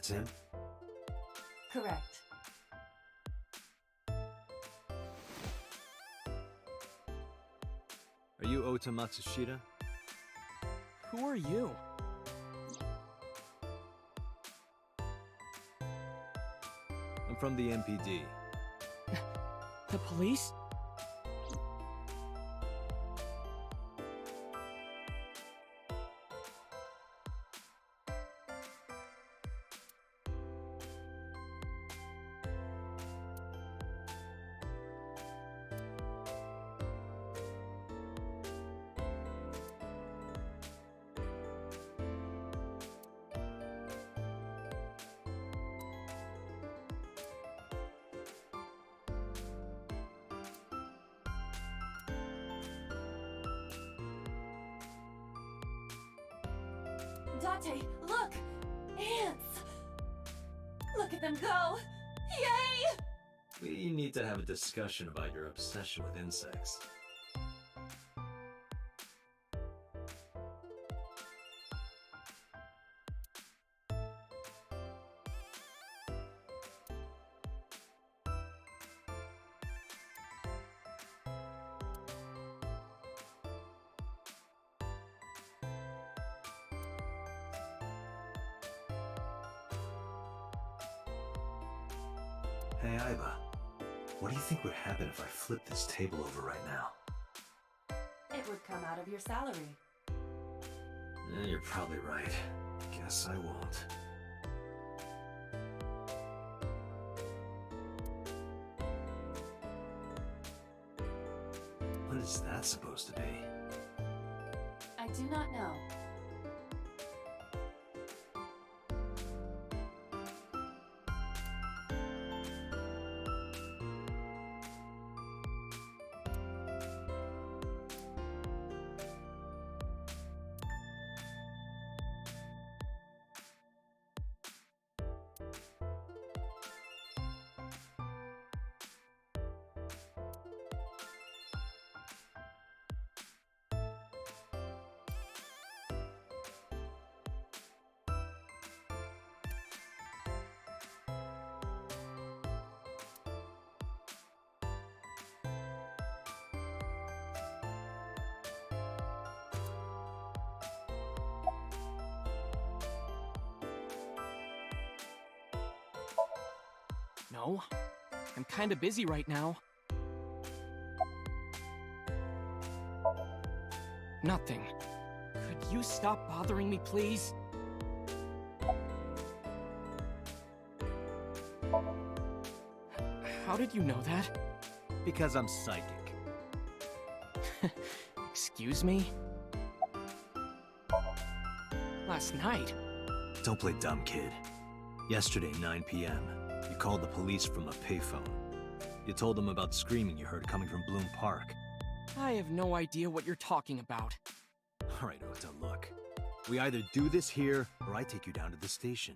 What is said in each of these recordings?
That's him? Correct. Are you Ota Matsushita? Who are you? I'm from the MPD. The police? Date, look! Ants! Look at them go! Yay! We need to have a discussion about your obsession with insects. Hey, Aiba. What do you think would happen if I flipped this table over right now? It would come out of your salary. You're probably right. Guess I won't. What is that supposed to be? I do not know. No. I'm kinda busy right now. Nothing. Could you stop bothering me, please? How did you know that? Because I'm psychic. Excuse me? Last night? Don't play dumb, kid. Yesterday, 9 p.m., you called the police from a payphone. You told them about screaming you heard coming from Bloom Park. I have no idea what you're talking about. Alright, Ota, look. We either do this here, or I take you down to the station.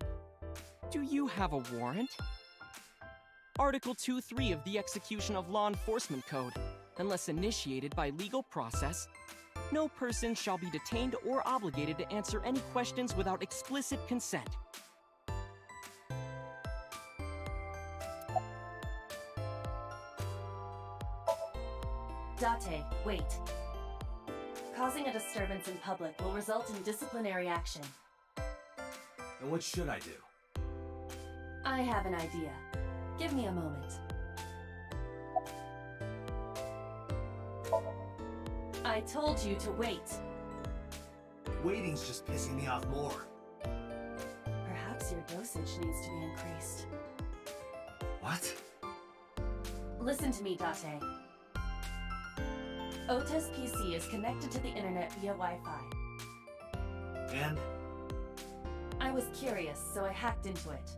Do you have a warrant? Article 2.3 of the Execution of Law Enforcement Code. Unless initiated by legal process, no person shall be detained or obligated to answer any questions without explicit consent. Date, wait. Causing a disturbance in public will result in disciplinary action. And what should I do? I have an idea. Give me a moment. I told you to wait. Waiting's just pissing me off more. Perhaps your dosage needs to be increased. What? Listen to me, Date. Ota's PC is connected to the internet via Wi-Fi. And? I was curious, so I hacked into it.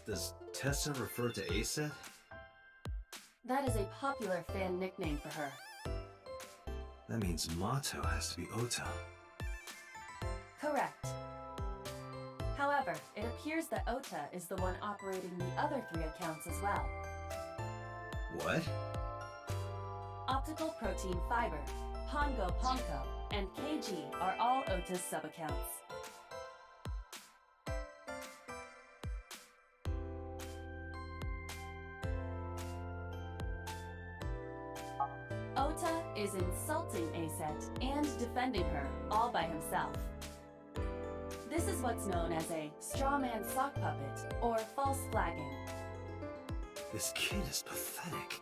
Does Tessa refer to Aset? That is a popular fan nickname for her. That means Mato has to be Ota. Correct. However, it appears that Ota is the one operating the other 3 accounts as well. What? Optical protein fiber, Pongo Ponko, and KG are all Ota's subaccounts. Ota is insulting Aset and defending her all by himself. This is what's known as a straw man sock puppet or false flagging. This kid is pathetic.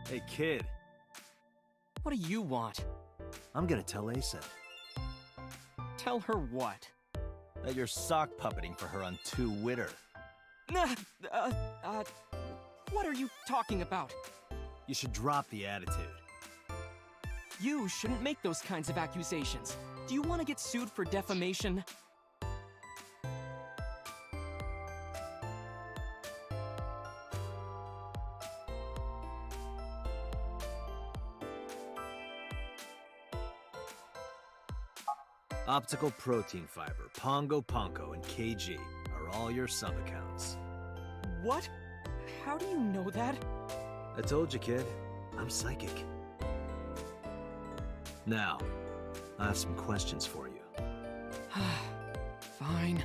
Hey, kid. What do you want? I'm gonna tell Aset Tell her what? that you're sock puppeting for her on Twitter. What are you talking about? You should drop the attitude. You shouldn't make those kinds of accusations. Do you want to get sued for defamation? Optical protein fiber, Pongo Ponko, and KG are all your sub-accounts. What? How do you know that? I told you, kid. I'm psychic. Now, I have some questions for you. Fine.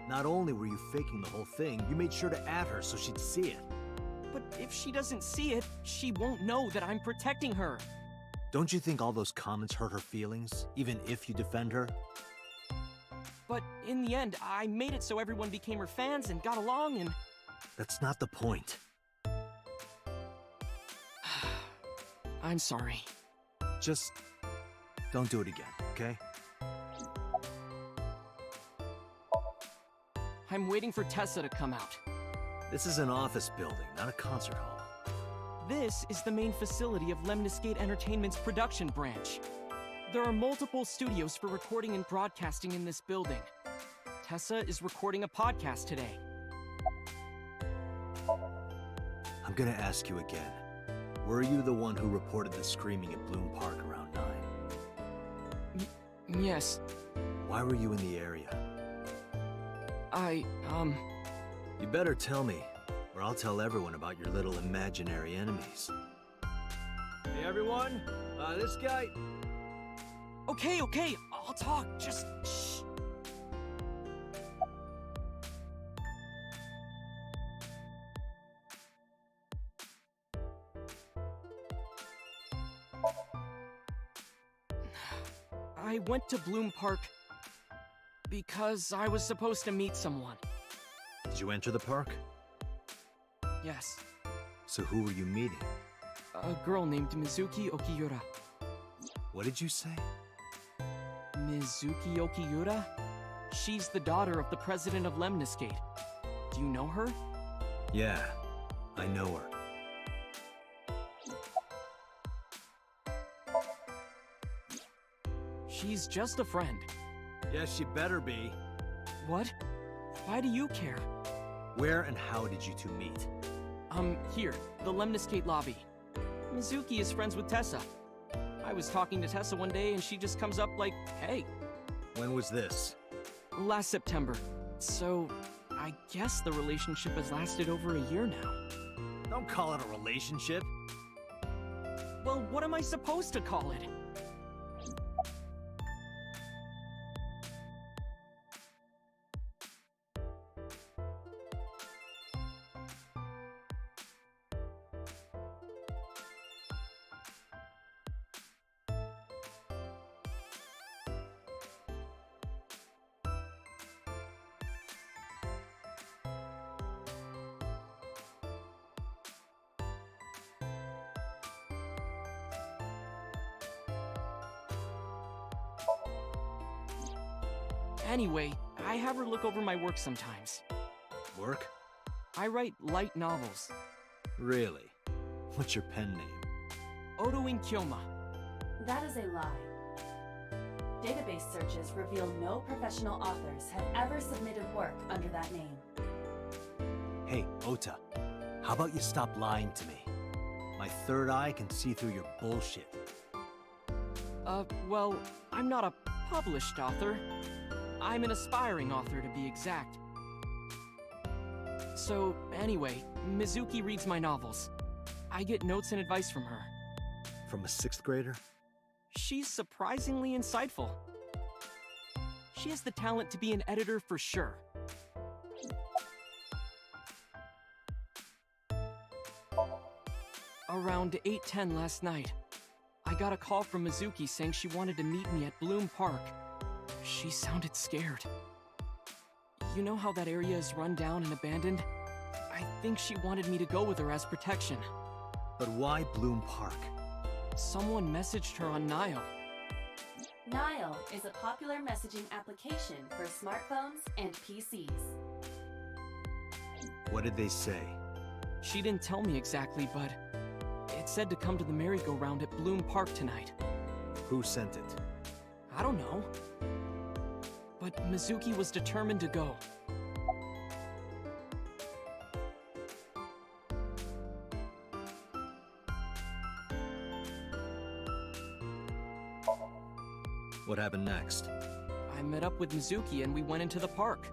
Not only were you faking the whole thing, you made sure to add her so she'd see it. But if she doesn't see it, she won't know that I'm protecting her. Don't you think all those comments hurt her feelings, even if you defend her? But in the end, I made it so everyone became her fans and got along and... That's not the point. I'm sorry. Just don't do it again, okay? I'm waiting for Tessa to come out. This is an office building, not a concert hall. This is the main facility of Lemniscate Entertainment's production branch. There are multiple studios for recording and broadcasting in this building. Tessa is recording a podcast today. I'm gonna ask you again. Were you the one who reported the screaming at Bloom Park around 9? Yes. Why were you in the area? You better tell me, or I'll tell everyone about your little imaginary enemies. Hey everyone, this guy... Okay, I'll talk, just shh. I went to Bloom Park because I was supposed to meet someone. Did you enter the park? Yes, So who were you meeting? a girl named Mizuki Okiura. What did you say? Mizuki Okiura? She's the daughter of the president of Lemniscate. Do you know her? Yeah, I know her. She's just a friend. Yes, she better be. What? Why do you care? Where and how did you two meet? Here, the Lemniscate lobby. Mizuki is friends with Tessa. I was talking to Tessa one day and she just comes up like, hey. When was this? Last September. So, I guess the relationship has lasted over a year now. Don't call it a relationship. Well, what am I supposed to call it? Anyway, I have her look over my work sometimes. Work? I write light novels. Really? What's your pen name? Odoin Kyoma. That is a lie. Database searches reveal no professional authors have ever submitted work under that name. Hey, Ota, how about you stop lying to me? My third eye can see through your bullshit. Well, I'm not a published author. I'm an aspiring author, to be exact. So, anyway, Mizuki reads my novels. I get notes and advice from her. From a 6th grader? She's surprisingly insightful. She has the talent to be an editor for sure. Around 8:10 last night, I got a call from Mizuki saying she wanted to meet me at Bloom Park. She sounded scared. You know how that area is run down and abandoned? I think she wanted me to go with her as protection. But why Bloom Park? Someone messaged her on Nile. Nile is a popular messaging application for smartphones and PCs. What did they say? She didn't tell me exactly, but it said to come to the merry-go-round at Bloom Park tonight. Who sent it? I don't know. But Mizuki was determined to go. What happened next? I met up with Mizuki and we went into the park.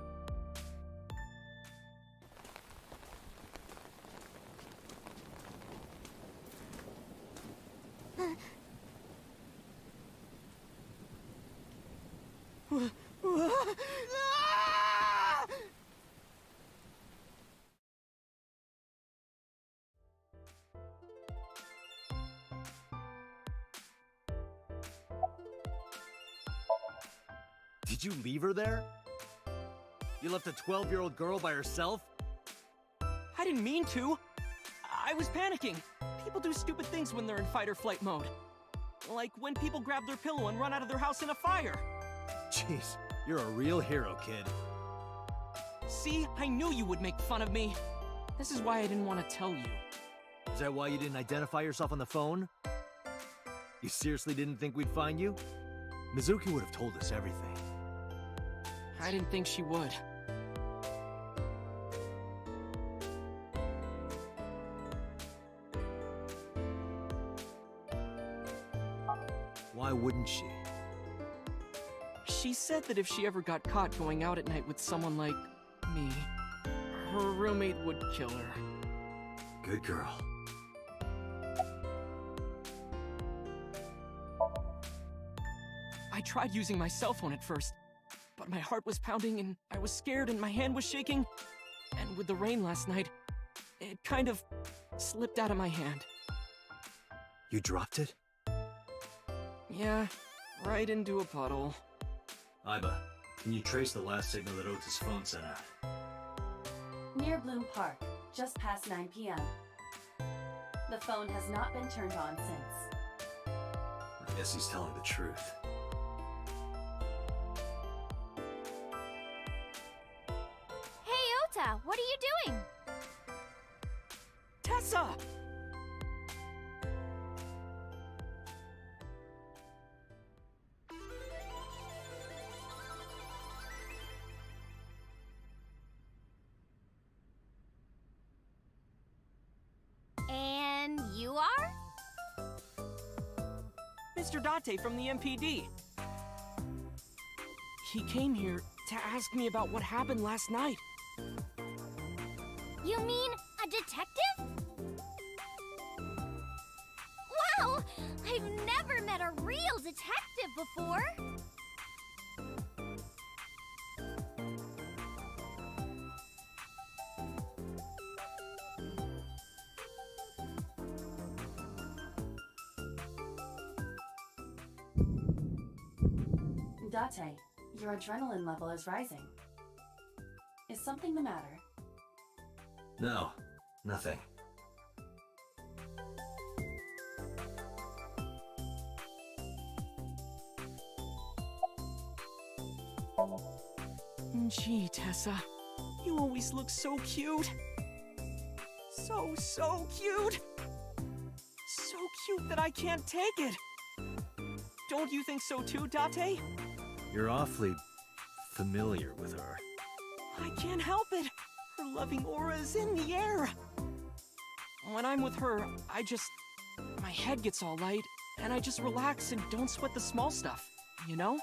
Did you leave her there? You left a 12-year-old girl by herself? I didn't mean to. I was panicking. People do stupid things when they're in fight or flight mode. Like when people grab their pillow and run out of their house in a fire. Jeez, you're a real hero, kid. See, I knew you would make fun of me. This is why I didn't want to tell you. Is that why you didn't identify yourself on the phone? You seriously didn't think we'd find you? Mizuki would have told us everything. I didn't think she would. Why wouldn't she? She said that if she ever got caught going out at night with someone like me, her roommate would kill her. Good girl. I tried using my cell phone at first, but my heart was pounding and I was scared and my hand was shaking. And with the rain last night, it kind of slipped out of my hand. You dropped it? Yeah, right into a puddle. Iba, can you trace the last signal that Ota's phone sent out? Near Bloom Park, just past 9 p.m. The phone has not been turned on since. I guess he's telling the truth. Hey, Ota, what are you doing? Tessa! And you are? Mr. Date from the MPD. He came here to ask me about what happened last night. You mean a detective? Wow! I've never met a real detective before! Date, your adrenaline level is rising. Is something the matter? No, nothing. Gee, Tessa, you always look so cute. So cute. So cute that I can't take it. Don't you think so too, Date? You're awfully familiar with her. I can't help it. Her loving aura is in the air. When I'm with her, my head gets all light, and I just relax and don't sweat the small stuff, you know?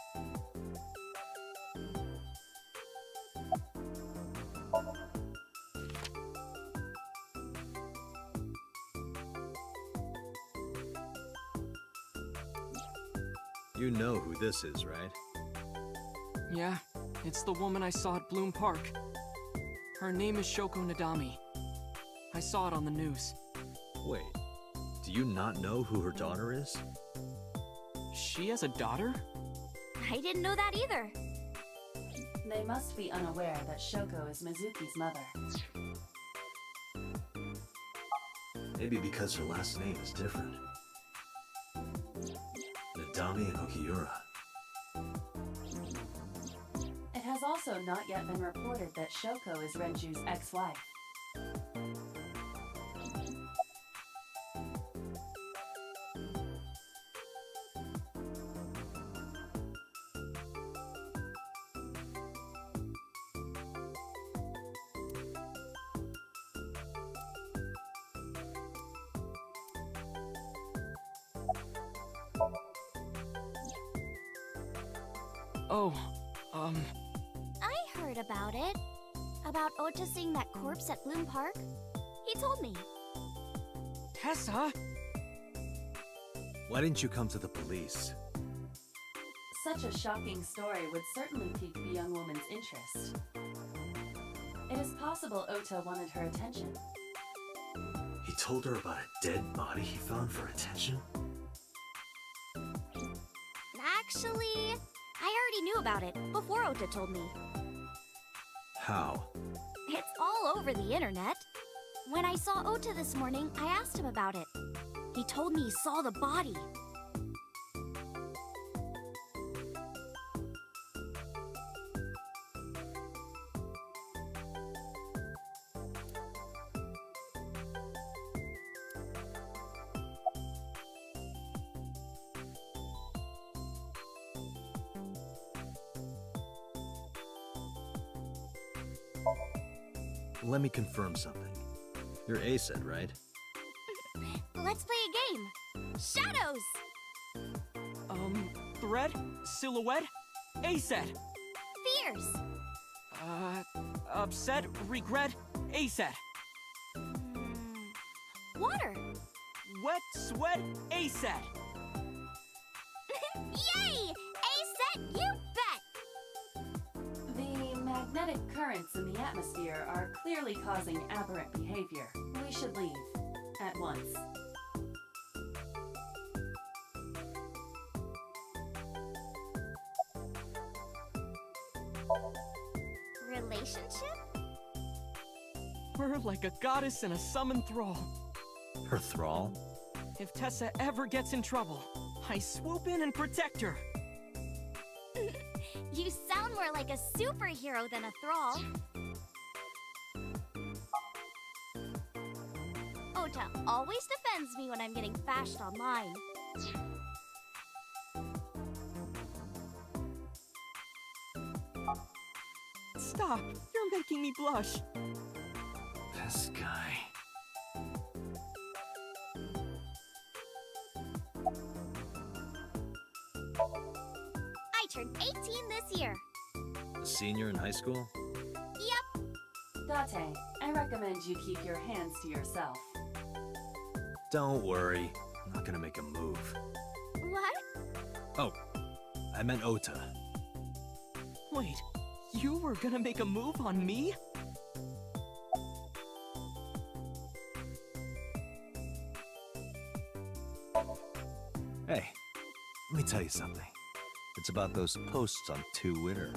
You know who this is, right? Yeah, it's the woman I saw at Bloom Park. Her name is Shoko Nadami. I saw it on the news. Wait, do you not know who her daughter is? She has a daughter? I didn't know that either. They must be unaware that Shoko is Mizuki's mother. Maybe because her last name is different. Nadami and Okiura. It has also not yet been reported that Shoko is Renju's ex-wife. Oh, I heard about it. About Ota seeing that corpse at Bloom Park. He told me. Tessa? Why didn't you come to the police? Such a shocking story would certainly pique the young woman's interest. It is possible Ota wanted her attention. He told her about a dead body he found for attention? Actually, I already knew about it before Ota told me. How? It's all over the internet. When I saw Ota this morning, I asked him about it. He told me he saw the body. Let me confirm something. You're ACED, right? Let's play a game. Shadows! Thread? Silhouette? ACED! Fears! Upset? Regret? ACED! Water! Wet? Sweat? ACED! Yay! A-set, you bet! The magnetic currents in the atmosphere are clearly causing aberrant behavior. We should leave. At once. Relationship? We're like a goddess and a summoned thrall. Her thrall? If Tessa ever gets in trouble, I swoop in and protect her. You sound more like a superhero than a thrall. Ota always defends me when I'm getting bashed online. Stop! You're making me blush. This guy. I turned 18 this year. A senior in high school? Yep. Date, I recommend you keep your hands to yourself. Don't worry. I'm not gonna make a move. What? Oh, I meant Ota. Wait, you were gonna make a move on me? Hey, let me tell you something. It's about those posts on Twitter.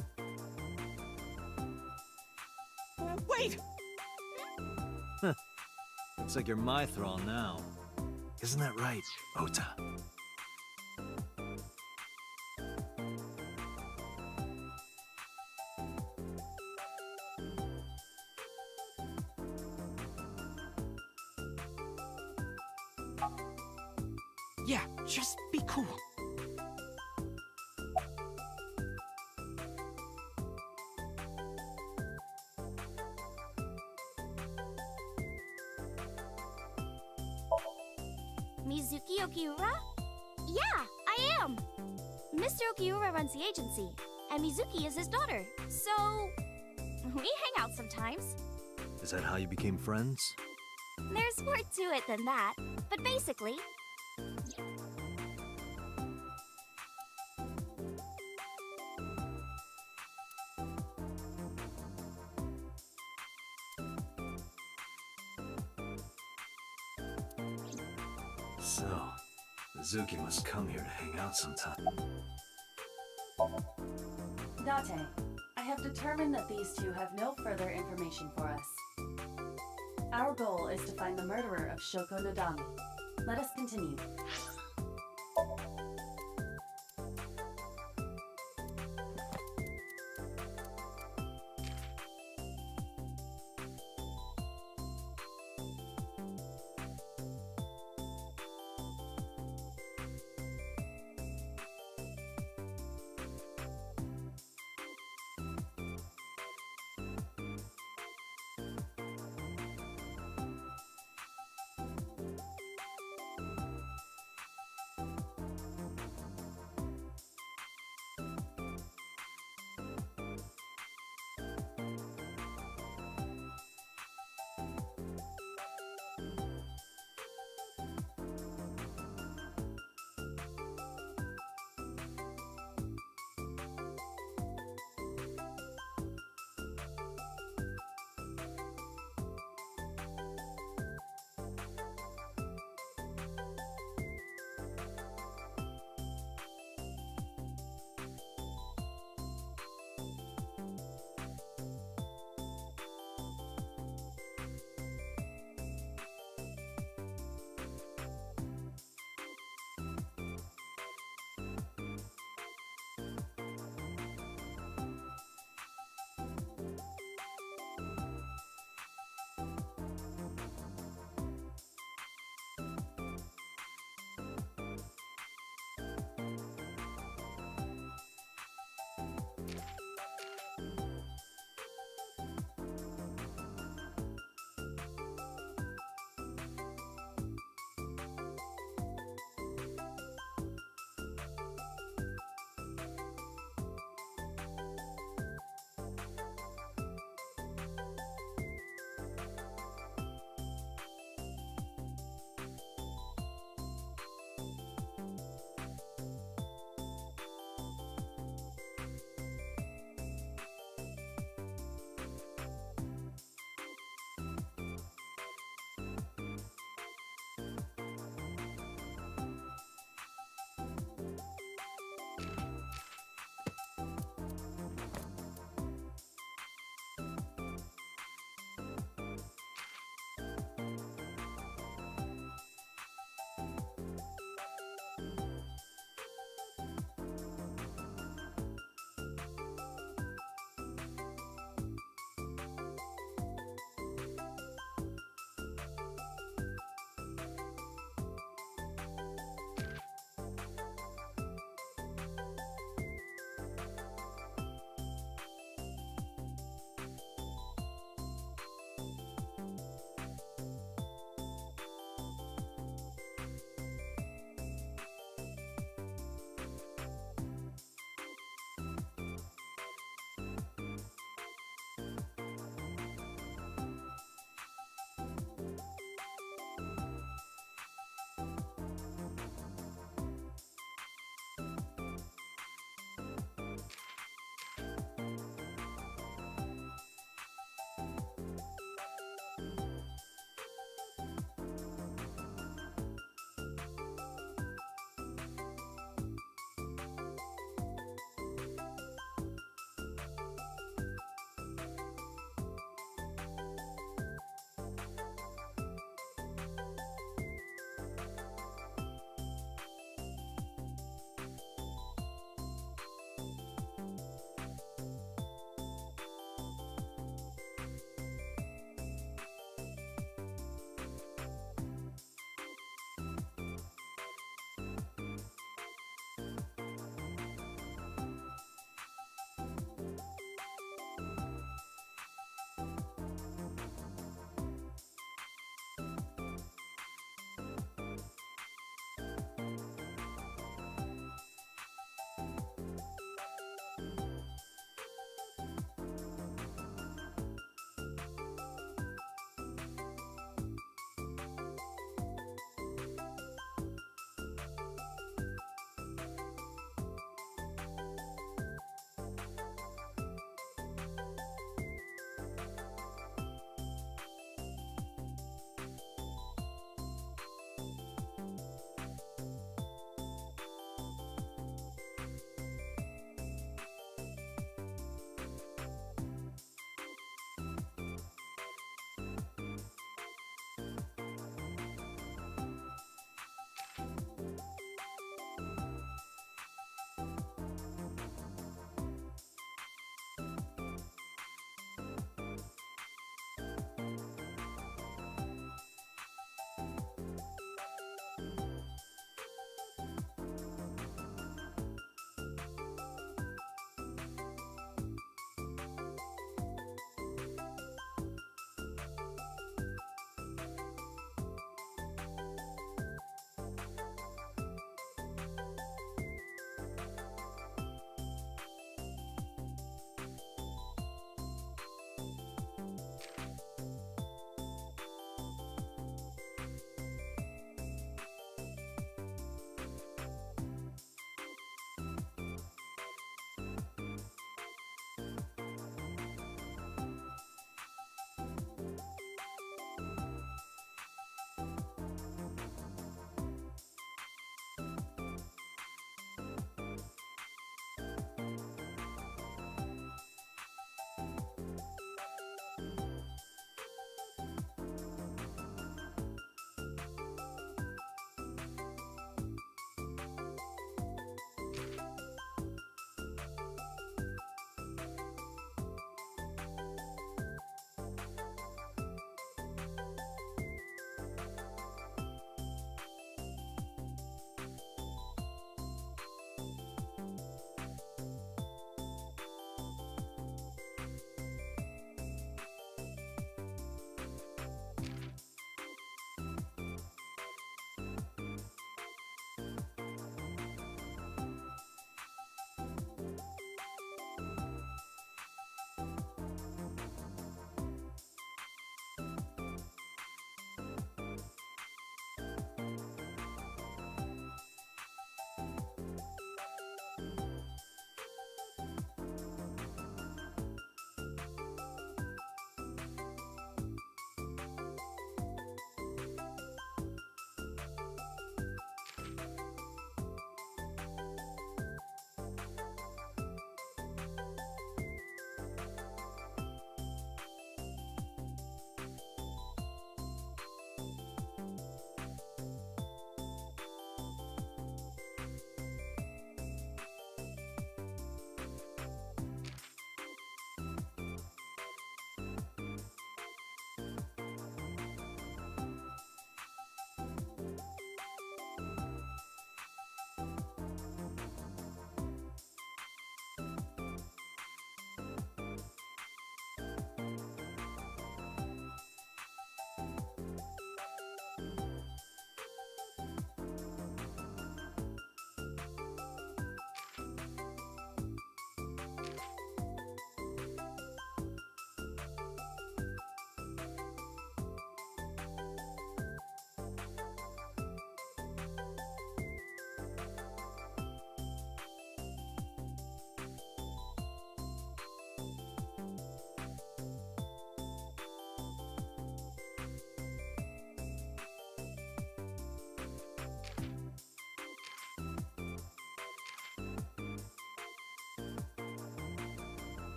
Wait! Looks like you're my thrall now. Isn't that right, Ota? Yeah, just be cool. Mizuki Okiura? Yeah, I am! Mr. Okiura runs the agency, and Mizuki is his daughter, so we hang out sometimes. Is that how you became friends? There's more to it than that, but basically... So, Mizuki must come here to hang out sometime. Date, I have determined that these two have no further information for us. Our goal is to find the murderer of Shoko Nodami. Let us continue.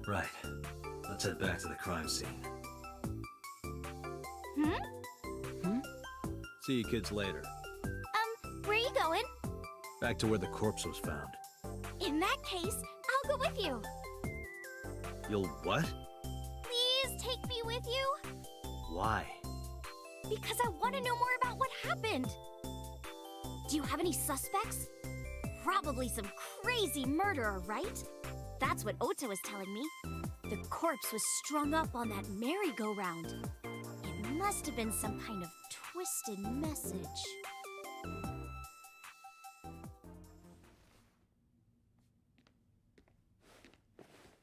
Right. Let's head back to the crime scene. See you kids later. Where are you going? Back to where the corpse was found. In that case, I'll go with you. You'll what? Please take me with you. Why? Because I want to know more about what happened. Do you have any suspects? Probably some crazy murderer, right? That's what Ota was telling me. The corpse was strung up on that merry-go-round. It must have been some kind of twisted message.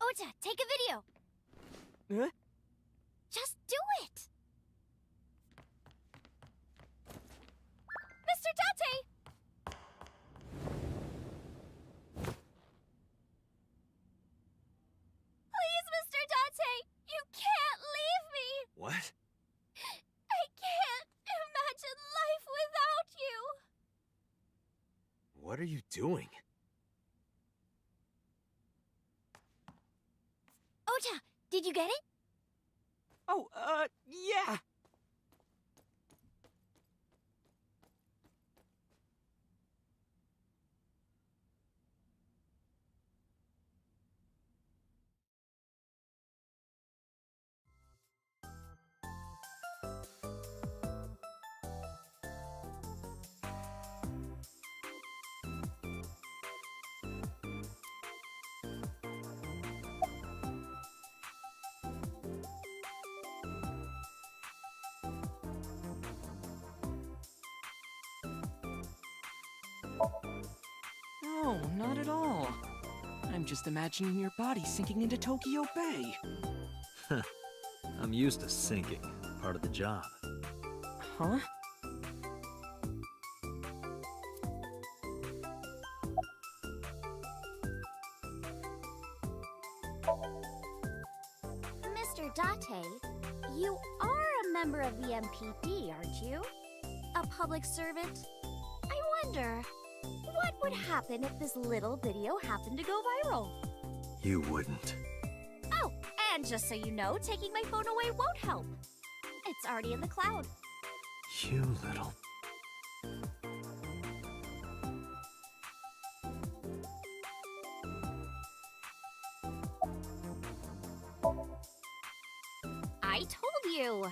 Ota, take a video. Huh? Just do it. Mr. Date! Please, Mr. Date, you can't leave me. What? I can't imagine life without you. What are you doing? Ota, did you get it? Oh, yeah. No, not at all. I'm just imagining your body sinking into Tokyo Bay. I'm used to sinking. Part of the job. Huh? Mr. Date, you are a member of the MPD, aren't you? A public servant? I wonder, what would happen if this little video happened to go viral? You wouldn't. Oh, and just so you know, taking my phone away won't help. It's already in the cloud. You little... I told you!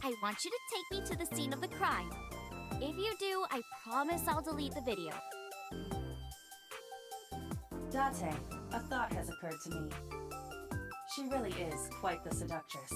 I want you to take me to the scene of the crime. If you do, I promise I'll delete the video. Date, a thought has occurred to me. She really is quite the seductress.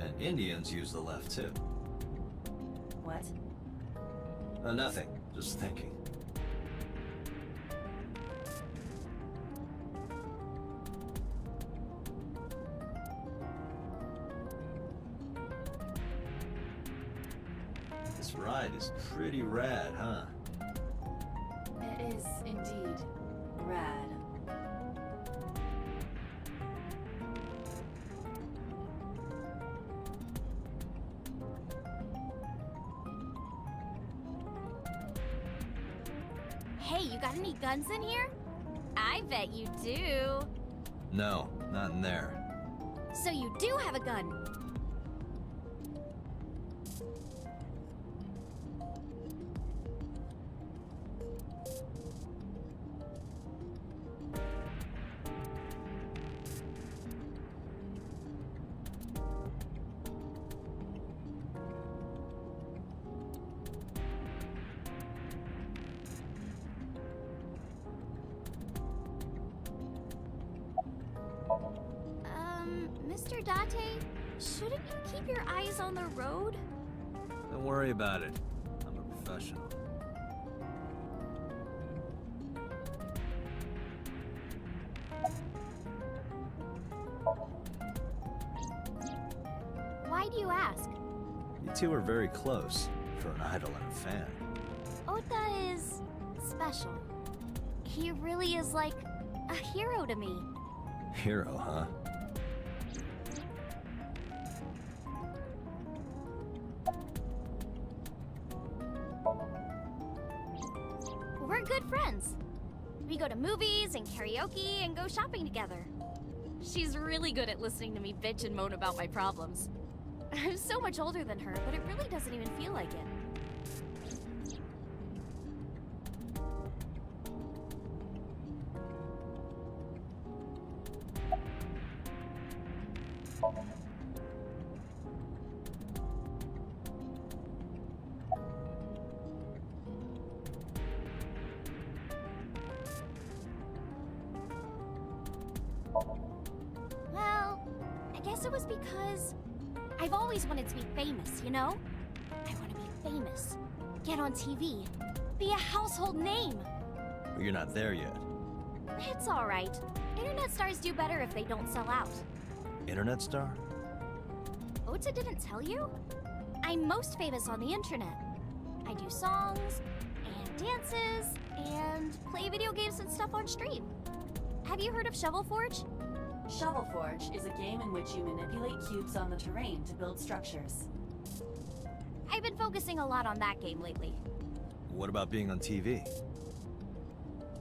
And Indians use the left too. What? Nothing. Just thinking. This ride is pretty rad, huh? It is indeed rad. Hey, you got any guns in here? I bet you do. No, not in there. So you do have a gun. Mr. Date, shouldn't you keep your eyes on the road? Don't worry about it. I'm a professional. Why do you ask? You two are very close for an idol and a fan. Ota is special. He really is like a hero to me. Hero, huh? We're good friends. We go to movies and karaoke and go shopping together. She's really good at listening to me bitch and moan about my problems. I'm so much older than her, but it really doesn't even feel like it. Well, I guess it was because I've always wanted to be famous, you know? I want to be famous, get on TV, be a household name. But you're not there yet. It's all right. Internet stars do better if they don't sell out. Internet star? Ota didn't tell you? I'm most famous on the internet. I do songs, and dances, and play video games and stuff on stream. Have you heard of Shovel Forge? Shovel Forge is a game in which you manipulate cubes on the terrain to build structures. I've been focusing a lot on that game lately. What about being on TV?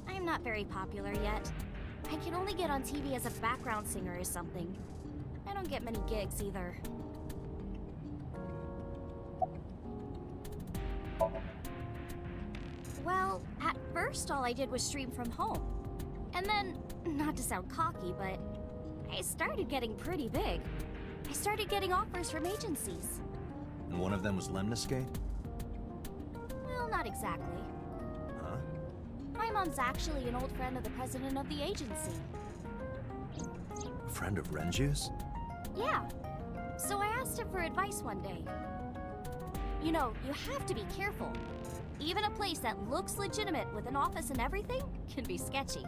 I'm not very popular yet. I can only get on TV as a background singer or something. I don't get many gigs either. Well, at first all I did was stream from home. And then, not to sound cocky, but I started getting pretty big. I started getting offers from agencies. And one of them was Lemniscate? Well, not exactly. Huh? My mom's actually an old friend of the president of the agency. A friend of Renju's? Yeah. So I asked him for advice one day. You know, you have to be careful. Even a place that looks legitimate with an office and everything can be sketchy.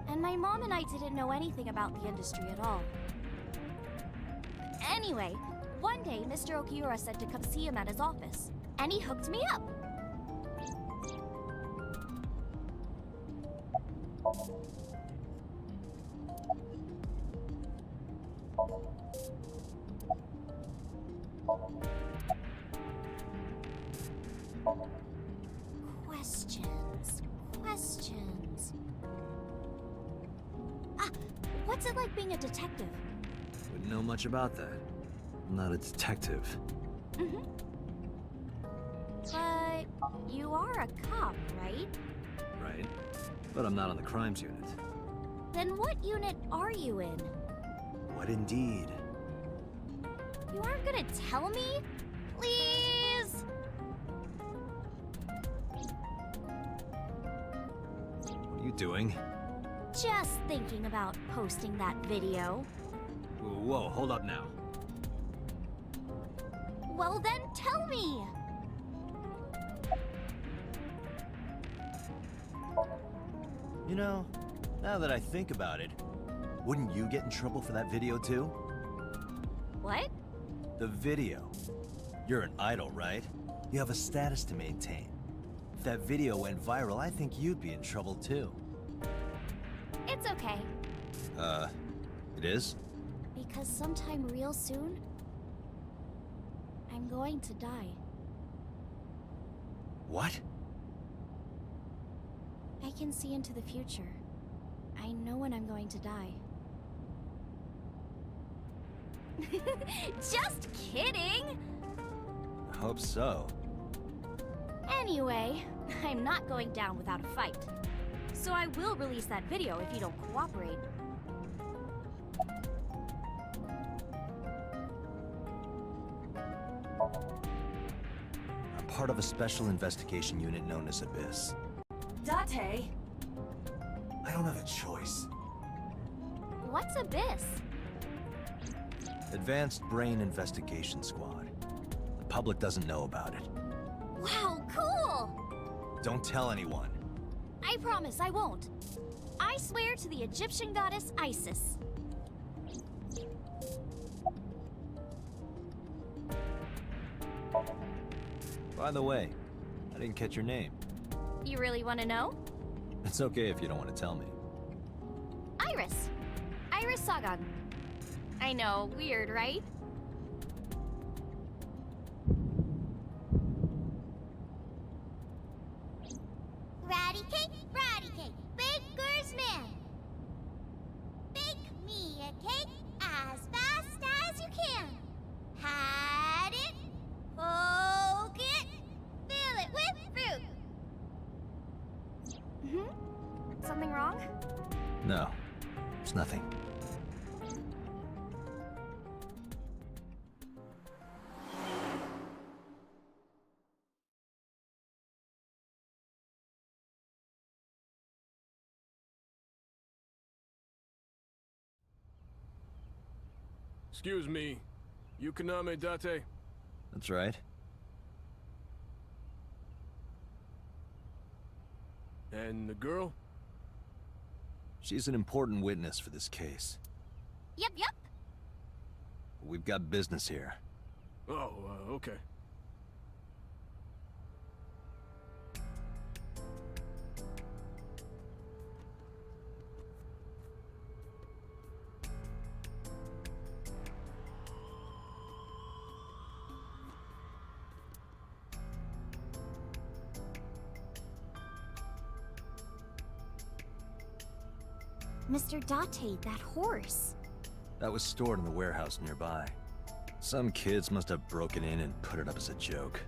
And my mom and I didn't know anything about the industry at all. Anyway, one day Mr. Okiura said to come see him at his office, and he hooked me up. Questions. What's it like being a detective? Wouldn't know much about that. I'm not a detective. Mm-hmm. But you are a cop, right? Right? But I'm not on the crimes unit. Then what unit are you in? What indeed? You aren't gonna tell me? Please? What are you doing? Just thinking about posting that video. Whoa, hold up now. Well then, tell me! You know, now that I think about it, wouldn't you get in trouble for that video too? What? The video. You're an idol, right? You have a status to maintain. If that video went viral, I think you'd be in trouble too. It's okay. It is? Because sometime real soon, I'm going to die. What? I can see into the future. I know when I'm going to die. Just kidding! I hope so. Anyway, I'm not going down without a fight. So I will release that video if you don't cooperate. I'm part of a special investigation unit known as Abyss. Date! I don't have a choice. What's Abyss? Advanced Brain Investigation Squad. The public doesn't know about it. Wow, cool! Don't tell anyone. I promise I won't. I swear to the Egyptian goddess Isis. By the way, I didn't catch your name. You really want to know? It's okay if you don't want to tell me. Iris. Iris Sagan. I know, weird, right? Ratty cake, baker's man. Bake me a cake as fast as you can. Had it, poke it, fill it with fruit. Something wrong? No, it's nothing. Excuse me, Yukoname Date? That's right. And the girl? She's an important witness for this case. Yep. We've got business here. Oh, okay. Mr. Date, that horse. That was stored in the warehouse nearby. Some kids must have broken in and put it up as a joke.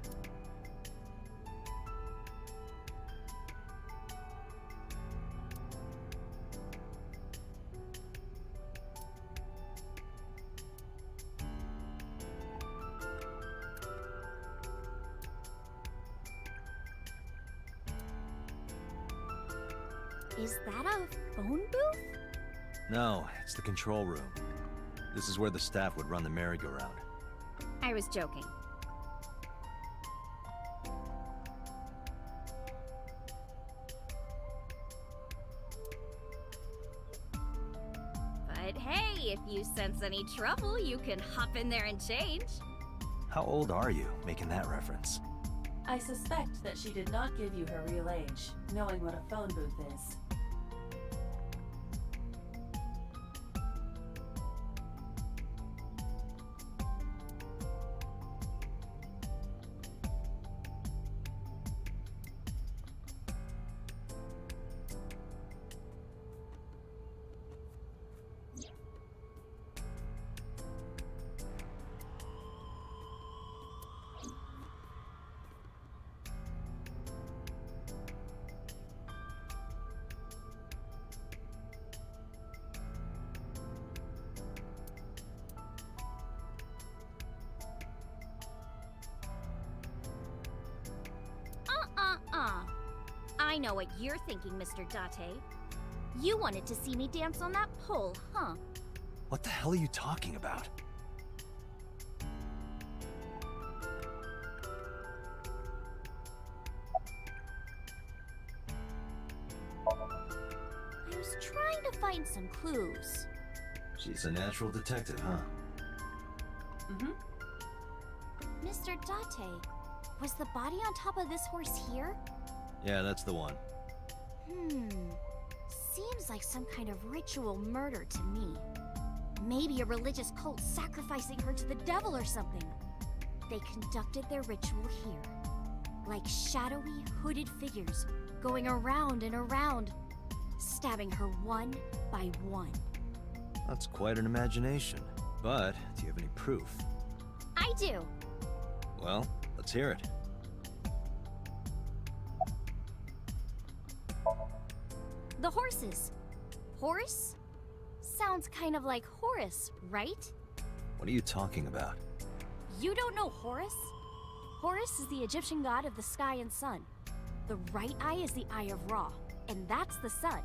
Is that a phone booth? No, it's the control room. This is where the staff would run the merry-go-round. I was joking. But hey, if you sense any trouble, you can hop in there and change. How old are you, making that reference? I suspect that she did not give you her real age, knowing what a phone booth is. I know what you're thinking, Mr. Date. You wanted to see me dance on that pole, huh? What the hell are you talking about? I was trying to find some clues. She's a natural detective, huh? Mr. Date, was the body on top of this horse here? Yeah, that's the one. Seems like some kind of ritual murder to me. Maybe a religious cult sacrificing her to the devil or something. They conducted their ritual here. Like shadowy, hooded figures, going around and around, stabbing her one by one. That's quite an imagination. But, do you have any proof? I do. Well, let's hear it. The horses. Horse? Sounds kind of like Horus, right? What are you talking about? You don't know Horus? Horus is the Egyptian god of the sky and sun. The right eye is the eye of Ra, and that's the sun.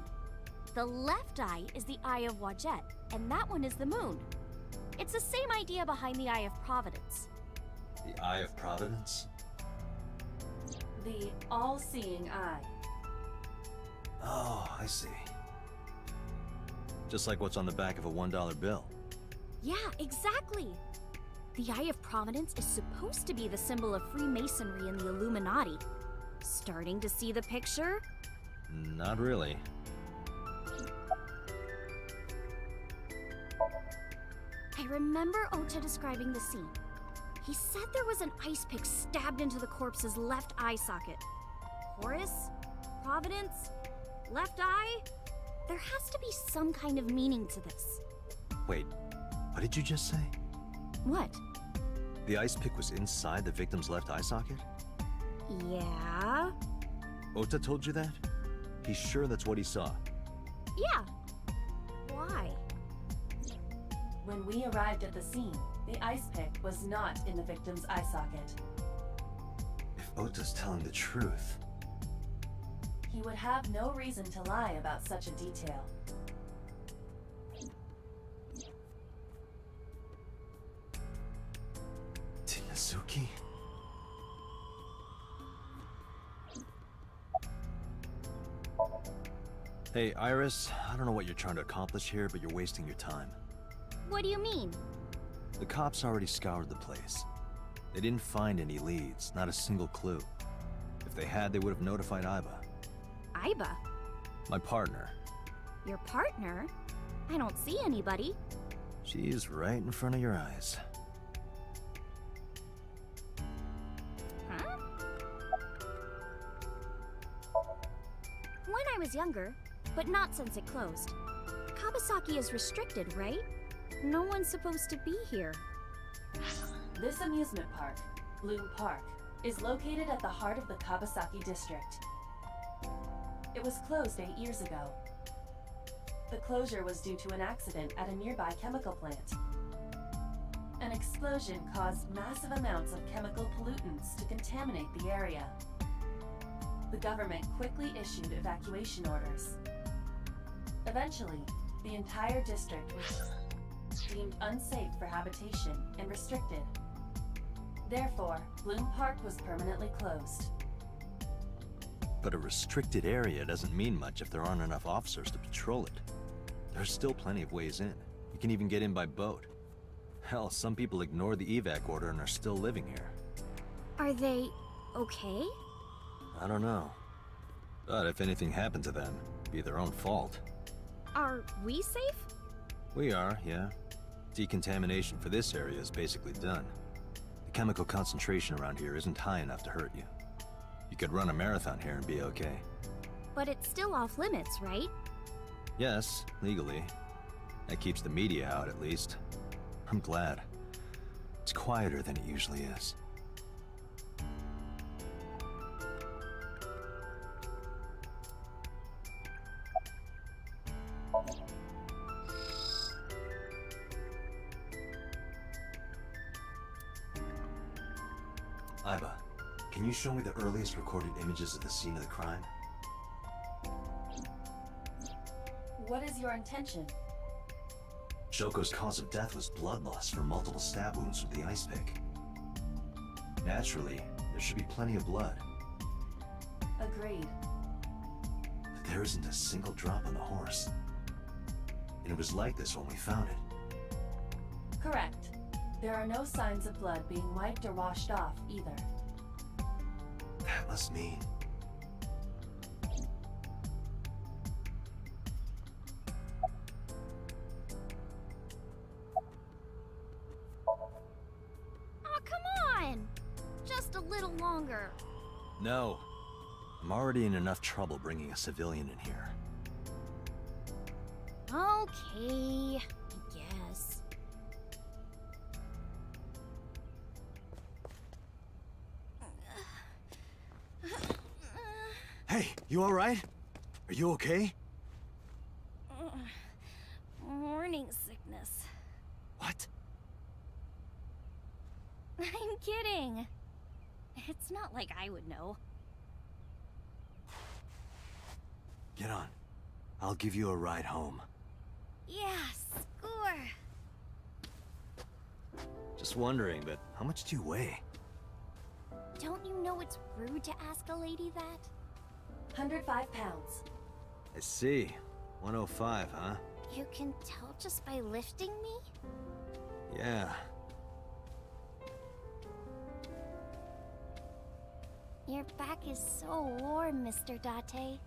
The left eye is the eye of Wajet, and that one is the moon. It's the same idea behind the Eye of Providence. The Eye of Providence? The all-seeing eye. Oh, I see. Just like what's on the back of a $1 bill. Yeah, exactly. The Eye of Providence is supposed to be the symbol of Freemasonry and the Illuminati. Starting to see the picture? Not really. I remember Ota describing the scene. He said there was an ice pick stabbed into the corpse's left eye socket. Horus? Providence? Left eye? There has to be some kind of meaning to this. Wait, what did you just say? What? The ice pick was inside the victim's left eye socket? Yeah? Ota told you that? He's sure that's what he saw. Yeah. Why? When we arrived at the scene, the ice pick was not in the victim's eye socket. If Ota's telling the truth... He would have no reason to lie about such a detail. Tinazuki? Hey, Iris, I don't know what you're trying to accomplish here, but you're wasting your time. What do you mean? The cops already scoured the place. They didn't find any leads, not a single clue. If they had, they would have notified Iba. Iba? My partner. Your partner? I don't see anybody. She's right in front of your eyes. Huh? When I was younger, but not since it closed. Kawasaki is restricted, right? No one's supposed to be here. This amusement park, Bloom Park, is located at the heart of the Kawasaki district. It was closed 8 years ago. The closure was due to an accident at a nearby chemical plant. An explosion caused massive amounts of chemical pollutants to contaminate the area. The government quickly issued evacuation orders. Eventually, the entire district was deemed unsafe for habitation and restricted. Therefore, Bloom Park was permanently closed. But a restricted area doesn't mean much if there aren't enough officers to patrol it. There's still plenty of ways in. You can even get in by boat. Hell, some people ignore the evac order and are still living here. Are they okay? I don't know. But if anything happened to them, it'd be their own fault. Are we safe? We are, yeah. Decontamination for this area is basically done. The chemical concentration around here isn't high enough to hurt you. You could run a marathon here and be okay. But it's still off limits, right? Yes, legally. That keeps the media out, at least. I'm glad. It's quieter than it usually is. Iba, can you show me the earliest recorded images of the scene of the crime? What is your intention? Shoko's cause of death was blood loss from multiple stab wounds with the ice pick. Naturally, there should be plenty of blood. Agreed. But there isn't a single drop on the horse. And it was like this when we found it. Correct. There are no signs of blood being wiped or washed off, either. That must mean... Oh, come on! Just a little longer. No. I'm already in enough trouble bringing a civilian in here. Okay, I guess. Hey, you alright? Are you okay? Morning sickness. What? I'm kidding. It's not like I would know. Get on. I'll give you a ride home. Yeah, score. Just wondering, but how much do you weigh? Don't you know it's rude to ask a lady that? 105 pounds. I see. 105, huh? You can tell just by lifting me? Yeah. Your back is so warm, Mr. Date.